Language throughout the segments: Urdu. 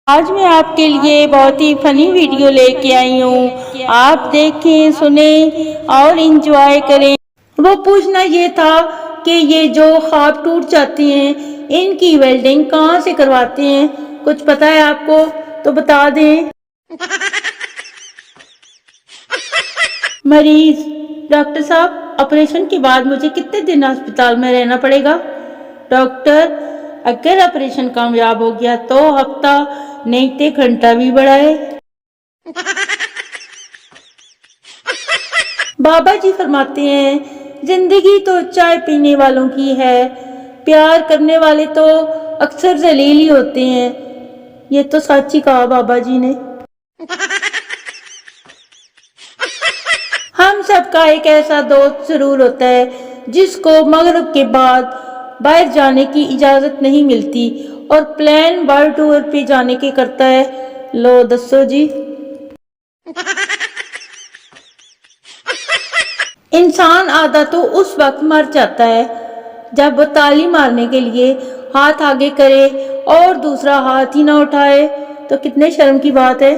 آج میں آپ کے لیے بہت ہی فنی ویڈیو لے کے آئی ہوں. آپ دیکھیں، سنیں اور انجوائے کریں. وہ پوچھنا یہ تھا کہ یہ جو خواب ٹوٹ جاتے ہیں ان کی ویلڈنگ کہاں سے کرواتے ہیں؟ کچھ پتہ ہے آپ کو تو بتا دیں. مریض: ڈاکٹر صاحب، آپریشن کے بعد مجھے کتنے دن ہسپتال میں رہنا پڑے گا؟ ڈاکٹر: اگر آپریشن کامیاب ہو گیا تو ہفتہ نہیں تے گھنٹہ بھی بڑھائے. بابا جی فرماتے ہیں، زندگی تو چائے پینے والوں کی ہے، پیار کرنے والے تو اکثر ذلیل ہی ہوتے ہیں. یہ تو سچ ہی کہا بابا جی نے. ہم سب کا ایک ایسا دوست ضرور ہوتا ہے جس کو مغرب کے بعد باہر جانے کی اجازت نہیں ملتی اور پلان ورلڈ ٹور پہ جانے کے کرتا ہے. لو دسو جی. انسان آدھا تو اس وقت مر جاتا ہے جب وہ تالی مارنے کے لیے ہاتھ آگے کرے اور دوسرا ہاتھ ہی نہ اٹھائے. تو کتنے شرم کی بات ہے.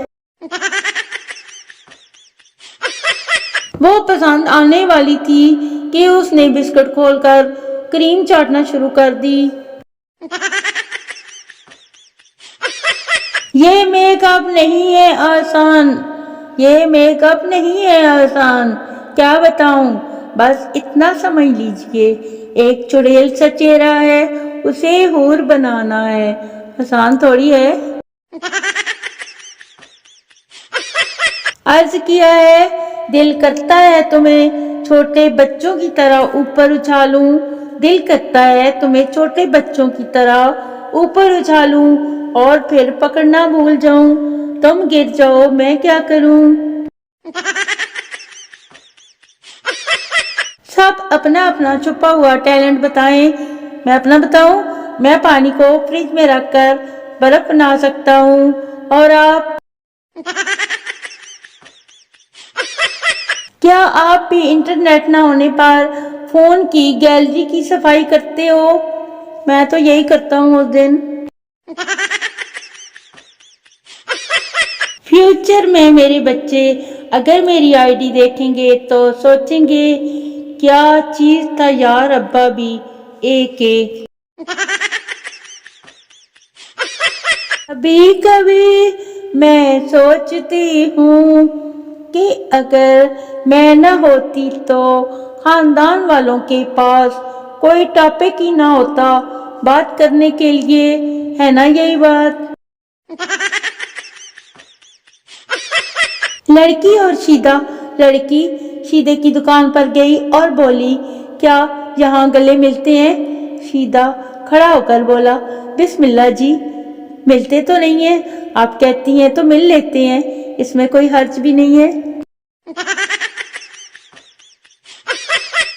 وہ پسند آنے والی تھی کہ اس نے بسکٹ کھول کر کریم چاٹنا شروع کر دی. یہ میک اپ نہیں ہے آسان، یہ میک اپ نہیں ہے آسان، کیا بتاؤں، بس اتنا سمجھ لیجئے، ایک چڑیل سا چہرہ ہے، اسے حور بنانا ہے، آسان تھوڑی ہے. عرض کیا ہے، دل کرتا ہے تمہیں چھوٹے بچوں کی طرح اوپر اچھالوں، دل کرتا ہے تمہیں چھوٹے بچوں کی طرح اوپر اچھالوں اور پھر پکڑنا بھول جاؤں. تم گر جاؤ میں کیا کروں. سب اپنا اپنا چھپا ہوا ٹیلنٹ بتائیں. میں اپنا بتاؤں؟ میں پانی کو فریج میں رکھ کر برف بنا سکتا ہوں. اور آپ؟ کیا آپ بھی انٹرنیٹ نہ ہونے پر فون کی گیلری کی صفائی کرتے ہو؟ میں تو یہی کرتا ہوں اس دن. فیوچر میں میرے بچے اگر میری آئی ڈی دیکھیں گے تو سوچیں گے کیا چیز تھا یار ابا بھی ایک. کبھی کبھی میں سوچتی ہوں کہ اگر میں نہ ہوتی تو خاندان والوں کے پاس کوئی ٹاپک ہی نہ ہوتا بات کرنے کے لیے، ہے نا یہی بات. لڑکی اور شیدہ. لڑکی شیدے کی دکان پر گئی اور بولی، کیا یہاں گلے ملتے ہیں؟ شیدہ کھڑا ہو کر بولا، بسم اللہ جی. ملتے تو نہیں ہیں، آپ کہتی ہیں تو مل لیتے ہیں، اس میں کوئی حرج بھی نہیں ہے.